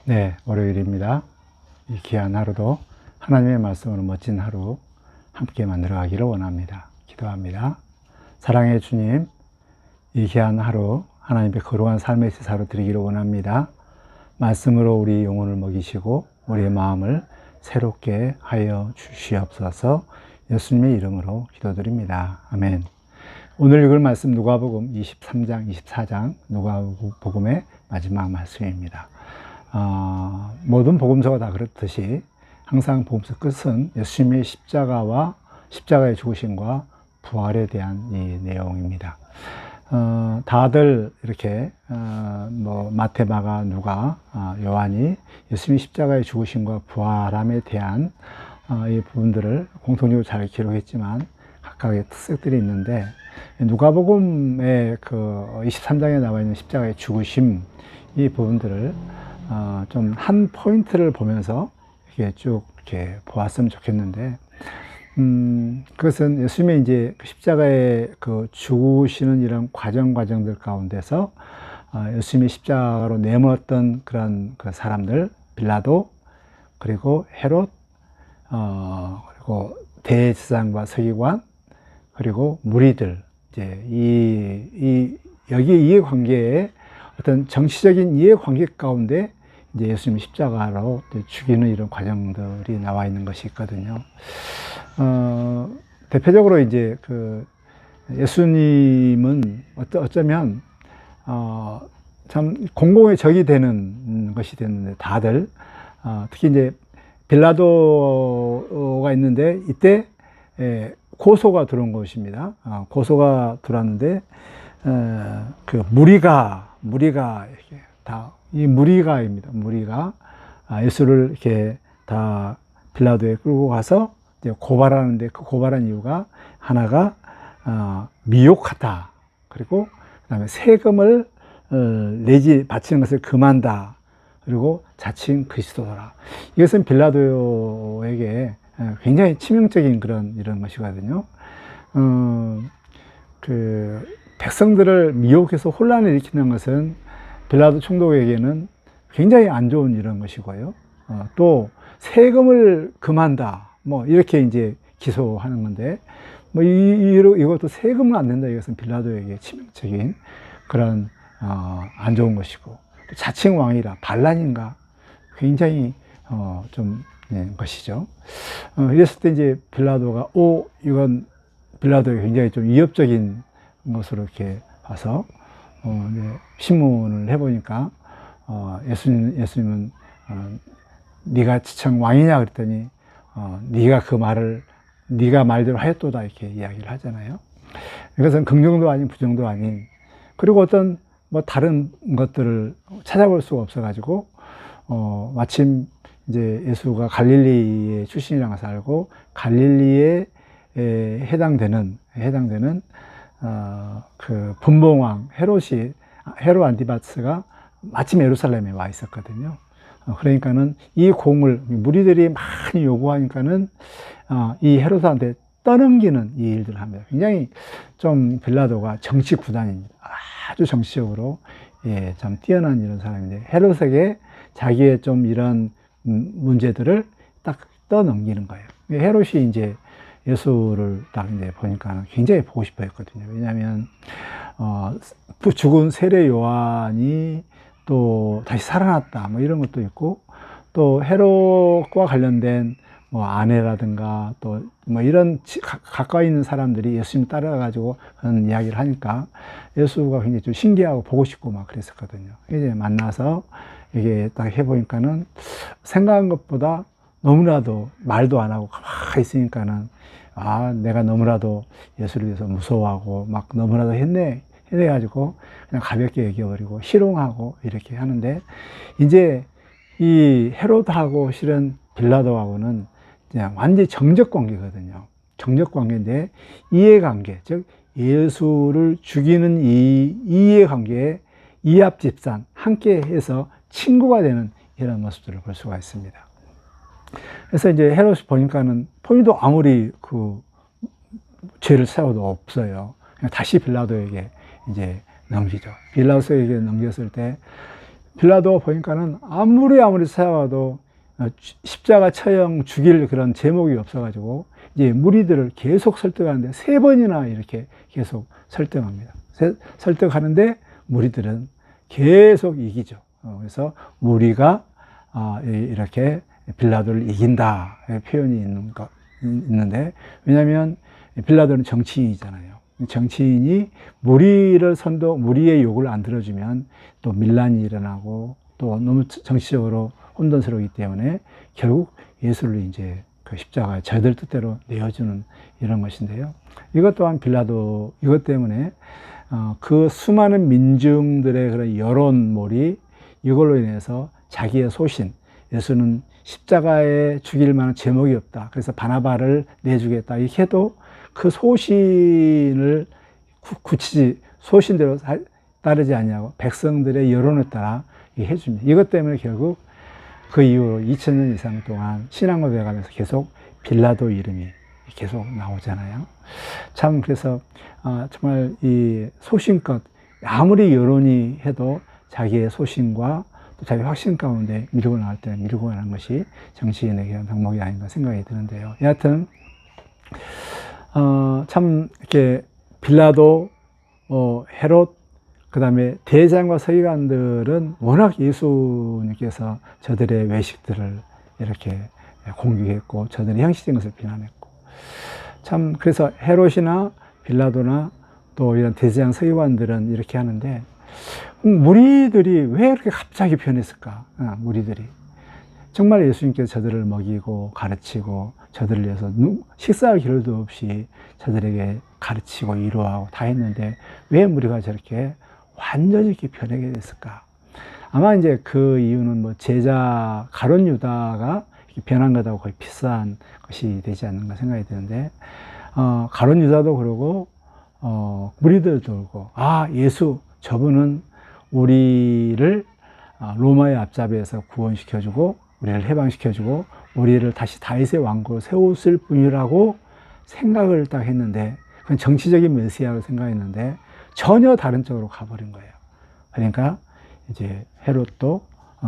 네, 월요일입니다. 이 귀한 하루도 하나님의 말씀으로 멋진 하루 함께 만들어 가기를 원합니다. 기도합니다. 사랑의 주님, 이 귀한 하루 하나님의 거룩한 삶의 시사로 드리기를 원합니다. 말씀으로 우리 영혼을 먹이시고 우리의 마음을 새롭게 하여 주시옵소서. 예수님의 이름으로 기도드립니다. 아멘. 오늘 읽을 말씀 누가복음 23장, 24장 누가복음의 마지막 말씀입니다. 모든 복음서가 다 그렇듯이 항상 복음서 끝은 예수님의 십자가와 십자가의 죽으심과 부활에 대한 이 내용입니다. 다들 이렇게 마태, 마가, 누가, 요한이 예수님의 십자가의 죽으심과 부활함에 대한 이 부분들을 공통적으로 잘 기록했지만 각각의 특색들이 있는데, 누가복음의 그 23장에 나와 있는 십자가의 죽으심 이 부분들을 좀 한 포인트를 보면서 이렇게 쭉 이렇게 보았으면 좋겠는데, 그것은 예수님의 이제 십자가에 그 죽으시는 이런 과정들 가운데서 예수님의 십자가로 내몰았던 그런 그 사람들, 빌라도, 그리고 헤롯, 그리고 대제사장과 서기관, 그리고 무리들, 이제 여기 이해관계에 어떤 정치적인 이해관계 가운데 이제 예수님 십자가로 죽이는 이런 과정들이 나와 있는 것이 있거든요. 대표적으로 이제 그 예수님은 어쩌면 참 공공의 적이 되는 것이 됐는데, 다들 특히 이제 빌라도가 있는데 이때 고소가 들어온 것입니다. 고소가 들어왔는데 그 무리가 이렇게 다 이 무리가입니다. 무리가 예수를 이렇게 다 빌라도에 끌고 가서 이제 고발하는데, 그 고발한 이유가 하나가 미혹하다, 그리고 그다음에 세금을 바치는 것을 금한다, 그리고 자칭 그리스도라. 이것은 빌라도에게 굉장히 치명적인 이런 것이거든요. 그 백성들을 미혹해서 혼란을 일으키는 것은 빌라도 총독에게는 굉장히 안 좋은 이런 것이고요. 또 세금을 금한다, 이렇게 이제 기소하는 건데, 이것도 세금을 안 낸다. 이것은 빌라도에게 치명적인 그런 안 좋은 것이고, 자칭 왕이라 반란인가, 굉장히 좀 것이죠. 이랬을 때 이제 빌라도가 이건 빌라도에게 굉장히 좀 위협적인 것으로 이렇게 봐서 신문을 해보니까 예수님은 네가 지청 왕이냐 그랬더니 네가 말대로 하였도다, 이렇게 이야기를 하잖아요. 이것은 긍정도 아닌 부정도 아닌, 그리고 어떤 다른 것들을 찾아볼 수가 없어가지고 마침 이제 예수가 갈릴리의 출신이라는 것을 알고 갈릴리에 해당되는 그 분봉왕 헤롯 안티바스가 마침 예루살렘에 와 있었거든요. 그러니까는 이 공을 무리들이 많이 요구하니까는 이 헤롯한테 떠넘기는 이 일들을 합니다. 굉장히 좀 빌라도가 정치 구단입니다. 아주 정치적으로 참 뛰어난 이런 사람인데, 헤롯에게 자기의 좀 이런 문제들을 딱 떠넘기는 거예요. 헤롯이 이제 예수를 딱 이제 보니까 굉장히 보고 싶어 했거든요. 왜냐하면 죽은 세례 요한이 또 다시 살아났다, 이런 것도 있고, 또 헤롯과 관련된 아내라든가 또 이런 가까이 있는 사람들이 예수님 따라가지고 그런 이야기를 하니까 예수가 굉장히 좀 신기하고 보고 싶고 막 그랬었거든요. 이제 만나서 이게 딱 해보니까는 생각한 것보다 너무나도 말도 안 하고 가만히 있으니까는 내가 너무나도 예수를 위해서 무서워하고 막 너무나도 해내가지고 그냥 가볍게 얘기해버리고 희롱하고 이렇게 하는데, 이제 이 헤롯하고 실은 빌라도하고는 그냥 완전히 정적 관계거든요. 정적 관계인데, 이해관계, 즉 예수를 죽이는 이 이해관계에 이합집산, 함께 해서 친구가 되는 이런 모습들을 볼 수가 있습니다. 그래서 이제 헤롯이 보니까는 본인도 아무리 그 죄를 쌓아도 없어요. 그냥 다시 빌라도에게 이제 넘기죠. 빌라도에게 넘겼을 때 빌라도가 보니까는 아무리 찾아봐도 십자가 처형 죽일 그런 제목이 없어가지고 이제 무리들을 계속 설득하는데 3번이나 이렇게 계속 설득합니다. 설득하는데 무리들은 계속 이기죠. 그래서 무리가 이렇게 빌라도를 이긴다 표현이 있는데, 왜냐하면 빌라도는 정치인이잖아요. 정치인이 무리의 욕을 안 들어주면 또 밀란이 일어나고 또 너무 정치적으로 혼돈스러우기 때문에 결국 예수를 이제 그 십자가에 저들 뜻대로 내어주는 이런 것인데요. 이것 또한 빌라도 이것 때문에 그 수많은 민중들의 그런 여론몰이 이걸로 인해서 자기의 소신, 예수는 십자가에 죽일 만한 제목이 없다, 그래서 바나바를 내주겠다 이렇게 해도 그 소신을 소신대로 따르지 않냐고 백성들의 여론에 따라 해줍니다. 이것 때문에 결국 그 이후로 2000년 이상 동안 신앙을 배워가면서 계속 빌라도 이름이 계속 나오잖아요. 참 그래서 정말 이 소신껏 아무리 여론이 해도 자기의 소신과 또 자기 확신 가운데 밀고 나갈 때 밀고 가는 것이 정치인에게 덕목이 아닌가 생각이 드는데요. 여하튼 참 이렇게 빌라도, 헤롯, 그 다음에 대장과 서기관들은 워낙 예수님께서 저들의 외식들을 이렇게 공격했고 저들의 형식적인 것을 비난했고, 참 그래서 헤롯이나 빌라도나 또 이런 대장 서기관들은 이렇게 하는데 무리들이 왜 이렇게 갑자기 변했을까? 무리들이 정말 예수님께서 저들을 먹이고 가르치고 저들을 위해서 식사할 겨를도 없이 저들에게 가르치고 위로하고 다 했는데 왜 무리가 저렇게 완전히 이렇게 변하게 됐을까? 아마 이제 그 이유는 뭐 제자 가룟 유다가 변한 것하고 거의 비슷한 것이 되지 않는가 생각이 드는데, 가룟 유다도 그러고 무리들도 그러고 예수 저분은 우리를 로마의 앞잡이에서 구원시켜주고 우리를 해방시켜주고 우리를 다시 다윗의 왕국으로 세웠을 분이라고 생각을 딱 했는데, 그건 정치적인 메시아로 생각했는데 전혀 다른 쪽으로 가버린 거예요. 그러니까 이제 헤롯도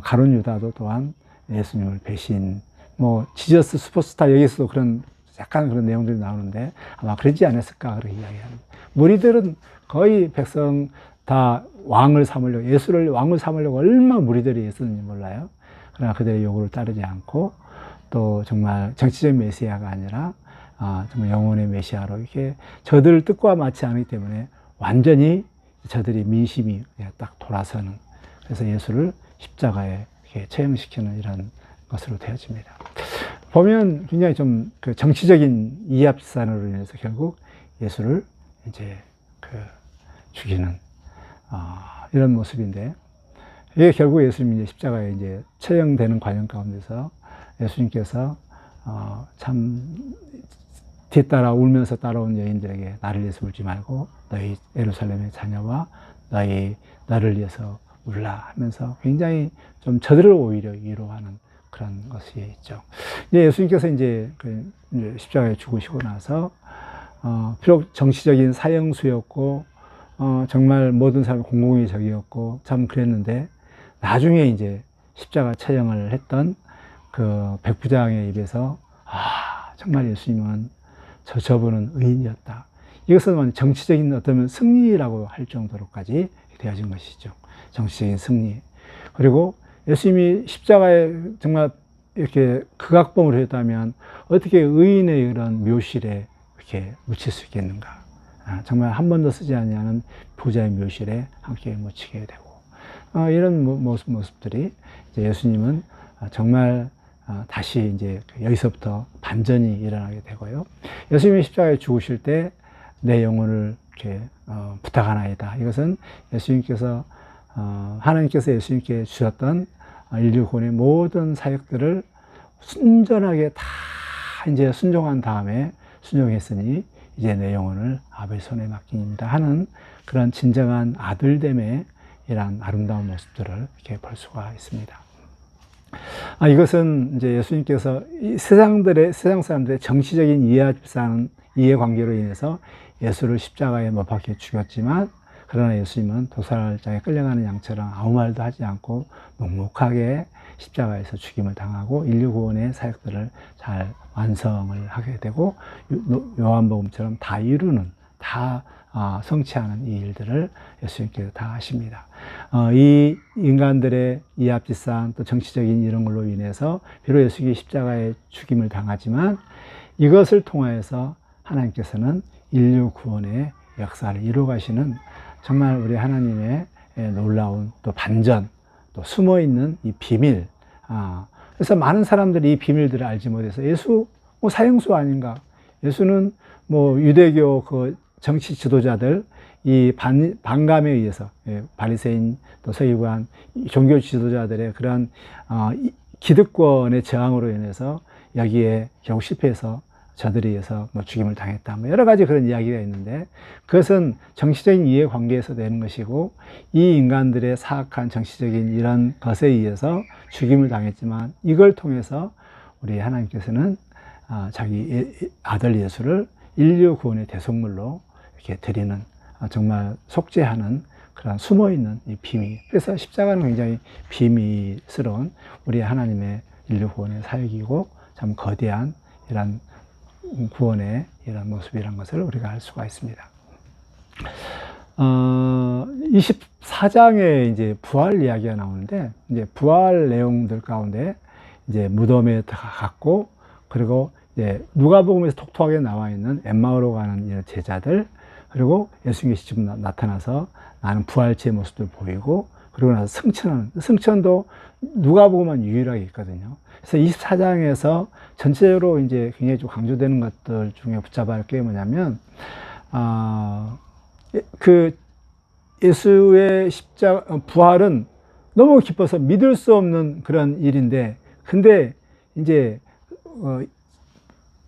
가룟 유다도 또한 예수님을 배신, 뭐 지저스 슈퍼스타 여기서도 그런 약간 그런 내용들이 나오는데 아마 그러지 않았을까 그렇게 이야기합니다. 무리들은 거의 백성 다 왕을 삼으려고, 예수를 왕을 삼으려고 얼마나 무리들이 애썼는지 몰라요. 그러나 그들의 요구를 따르지 않고 또 정말 정치적 메시아가 아니라 정말 영혼의 메시아로 이렇게 저들 뜻과 맞지 않기 때문에 완전히 저들이 민심이 딱 돌아서는, 그래서 예수를 십자가에 이렇게 처형시키는 이런 것으로 되어집니다. 보면 굉장히 좀 그 정치적인 이합집산으로 인해서 결국 예수를 이제 죽이는 이런 모습인데, 이게 결국 예수님이 이제 십자가에 이제 처형되는 과정 가운데서 예수님께서 참 뒤따라 울면서 따라온 여인들에게 나를 위해서 울지 말고 너희 예루살렘의 자녀와 너를 위해서 울라 하면서 굉장히 좀 저들을 오히려 위로하는 그런 것이 있죠. 이제 예수님께서 이제 십자가에 죽으시고 나서 비록 정치적인 사형수였고 정말 모든 사람 공공의 적이었고 참 그랬는데, 나중에 이제 십자가 처형을 했던 그 백부장의 입에서 정말 예수님은 저분은 의인이었다, 이것은 정치적인 어떤 승리라고 할 정도로까지 되어진 것이죠. 정치적인 승리. 그리고 예수님이 십자가에 정말 이렇게 극악범을 했다면 어떻게 의인의 그런 묘실에 이렇게 묻힐 수 있겠는가? 정말 한 번도 쓰지 않냐는 부자의 묘실에 함께 묻히게 되고, 이런 모습들이 이제 예수님은 정말 다시 이제 여기서부터 반전이 일어나게 되고요. 예수님이 십자가에 죽으실 때 내 영혼을 이렇게 부탁하나이다. 이것은 예수님께서 하나님께서 예수님께 주셨던 인류 구원의 모든 사역들을 순전하게 다 이제 순종한 다음에 순종했으니 이제 내 영혼을 아버지 손에 맡깁니다 하는 그런 진정한 아들됨의 이런 아름다운 모습들을 이렇게 볼 수가 있습니다. 이것은 이제 예수님께서 세상 사람들의 정치적인 이해관계로 인해서 예수를 십자가에 못 박혀 죽였지만, 그러나 예수님은 도살장에 끌려가는 양처럼 아무 말도 하지 않고 묵묵하게 십자가에서 죽임을 당하고 인류 구원의 사역들을 잘 완성을 하게 되고 요한복음처럼 다 이루는, 다 성취하는 이 일들을 예수님께서 다 하십니다. 이 인간들의 이합집산 또 정치적인 이런 걸로 인해서 비록 예수님이 십자가에 죽임을 당하지만 이것을 통하여서 하나님께서는 인류 구원의 역사를 이루어 가시는 정말 우리 하나님의 놀라운 또 반전, 또 숨어 있는 이 비밀. 그래서 많은 사람들이 이 비밀들을 알지 못해서 예수 뭐 사형수 아닌가? 예수는 뭐 유대교 그 정치 지도자들 이 반감에 의해서 바리새인 또 서기관 종교 지도자들의 그러한 기득권의 저항으로 인해서 여기에 결국 실패해서 저들에 의해서 뭐 죽임을 당했다, 뭐 여러 가지 그런 이야기가 있는데 그것은 정치적인 이해관계에서 되는 것이고 이 인간들의 사악한 정치적인 이런 것에 의해서 죽임을 당했지만 이걸 통해서 우리 하나님께서는 자기 아들 예수를 인류 구원의 대속물로 이렇게 드리는 정말 속죄하는 그런 숨어있는 이 비밀. 그래서 십자가는 굉장히 비밀스러운 우리 하나님의 인류 구원의 사역이고 참 거대한 이런 구원의 이런 모습이라는 것을 우리가 알 수가 있습니다. 24장에 이제 부활 이야기가 나오는데, 이제 부활 내용들 가운데 이제 무덤에 갔고, 그리고 이제 누가복음에서 톡톡하게 나와 있는 엠마오로 가는 이런 제자들, 그리고 예수님이 직접 나타나서 나는 부활체의 모습을 보이고, 그리고 나서 승천도 누가복음만 유일하게 있거든요. 그래서 24장에서 전체적으로 이제 굉장히 좀 강조되는 것들 중에 붙잡아야 할 게 뭐냐면, 그 예수의 부활은 너무 기뻐서 믿을 수 없는 그런 일인데, 근데 이제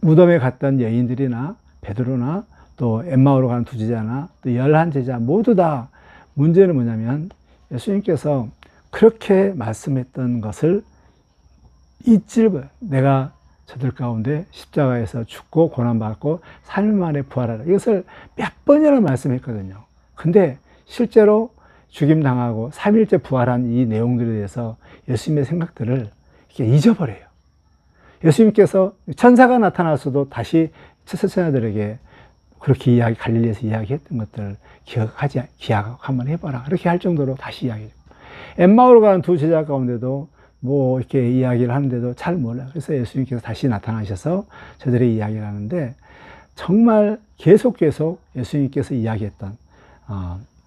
무덤에 갔던 여인들이나 베드로나 또 엠마오로 가는 두 제자나 또 11제자 모두 다 문제는 뭐냐면 예수님께서 그렇게 말씀했던 것을 잊지를 못해요. 내가 저들 가운데 십자가에서 죽고 고난받고 3일 만에 부활하라. 이것을 몇 번이나 말씀했거든요. 근데 실제로 죽임당하고 3일째 부활한 이 내용들에 대해서 예수님의 생각들을 이렇게 잊어버려요. 예수님께서 천사가 나타났어도 다시 천사들에게 그렇게 갈릴리에서 이야기했던 것들을 기억 한번 해봐라. 그렇게 할 정도로 다시 이야기해요. 엠마오로 가는 두 제자 가운데도 뭐 이렇게 이야기를 하는데도 잘 몰라요. 그래서 예수님께서 다시 나타나셔서 저들의 이야기를 하는데 정말 계속 예수님께서 이야기했던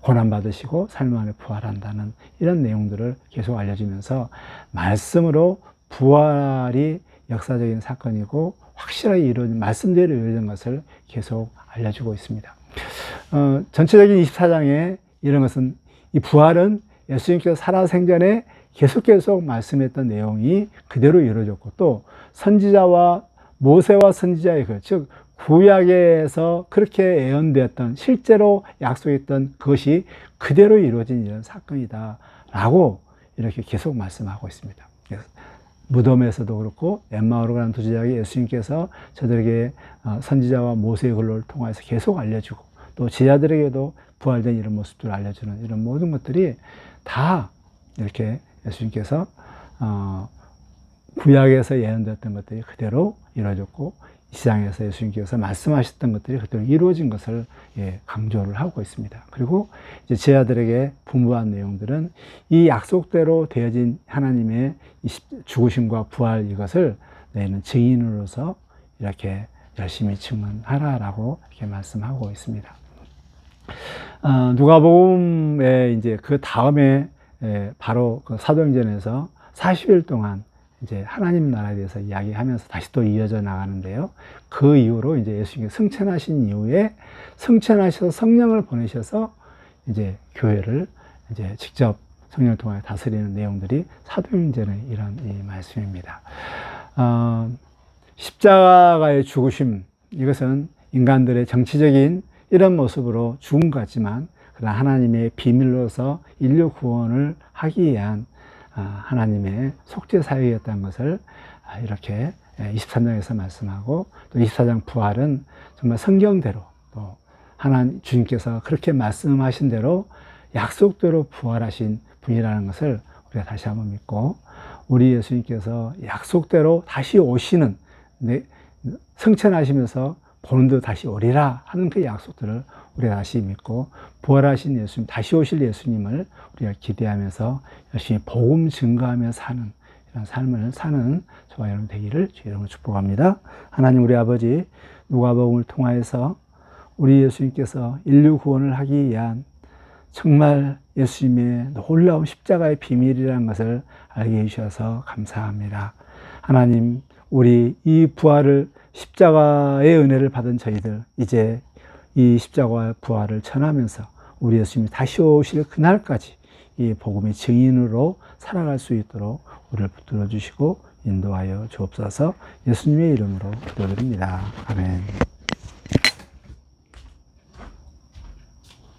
고난받으시고 3일 만에 부활한다는 이런 내용들을 계속 알려주면서 말씀으로 부활이 역사적인 사건이고 확실하게 이루어진 말씀대로 이루어진 것을 계속 알려주고 있습니다. 전체적인 24장에 이런 것은 이 부활은 예수님께서 살아생전에 계속 말씀했던 내용이 그대로 이루어졌고 또 선지자와 모세와 선지자의 즉 구약에서 그렇게 예언되었던 실제로 약속했던 그것이 그대로 이루어진 이런 사건이다 라고 이렇게 계속 말씀하고 있습니다. 무덤에서도 그렇고 엠마오로 가는 두 제자에게 예수님께서 저들에게 선지자와 모세의 글을 통해서 계속 알려주고 또 제자들에게도 부활된 이런 모습들을 알려주는 이런 모든 것들이 다 이렇게 예수님께서 구약에서 예언되었던 것들이 그대로 이루어졌고 이 시장에서 예수님께서 말씀하셨던 것들이 그대로 이루어진 것을 강조를 하고 있습니다. 그리고 이제 제자들에게 분부한 내용들은 이 약속대로 되어진 하나님의 죽으심과 부활 이것을 너희는 증인으로서 이렇게 열심히 증언하라라고 이렇게 말씀하고 있습니다. 누가복음에 이제 그 다음에 바로 그 사도행전에서 40일 동안 이제 하나님 나라에 대해서 이야기하면서 다시 또 이어져 나가는데요. 그 이후로 이제 예수님이 승천하신 이후에 승천하셔서 성령을 보내셔서 이제 교회를 이제 직접 성령을 통해 다스리는 내용들이 사도행전의 이런 이 말씀입니다. 십자가의 죽으심, 이것은 인간들의 정치적인 이런 모습으로 죽은 것 같지만 그러나 하나님의 비밀로서 인류 구원을 하기 위한 하나님의 속죄 사역이었다는 것을 이렇게 23장에서 말씀하고 또 24장 부활은 정말 성경대로 또 하나님 주님께서 그렇게 말씀하신 대로 약속대로 부활하신 분이라는 것을 우리가 다시 한번 믿고, 우리 예수님께서 약속대로 다시 오시는, 성천하시면서 보는 듯 다시 오리라 하는 그 약속들을 우리가 다시 믿고, 부활하신 예수님, 다시 오실 예수님을 우리가 기대하면서 열심히 복음 증거하며 사는 이런 삶을 사는 저와 여러분 되기를 주의 이름으로 축복합니다. 하나님 우리 아버지, 누가복음을 통하여서 우리 예수님께서 인류 구원을 하기 위한 정말 예수님의 놀라운 십자가의 비밀이라는 것을 알게 해주셔서 감사합니다. 하나님, 우리 이 부활을, 십자가의 은혜를 받은 저희들, 이제 이 십자가의 부활을 전하면서 우리 예수님이 다시 오실 그날까지 이 복음의 증인으로 살아갈 수 있도록 우리를 붙들어 주시고 인도하여 주옵소서. 예수님의 이름으로 기도드립니다. 아멘.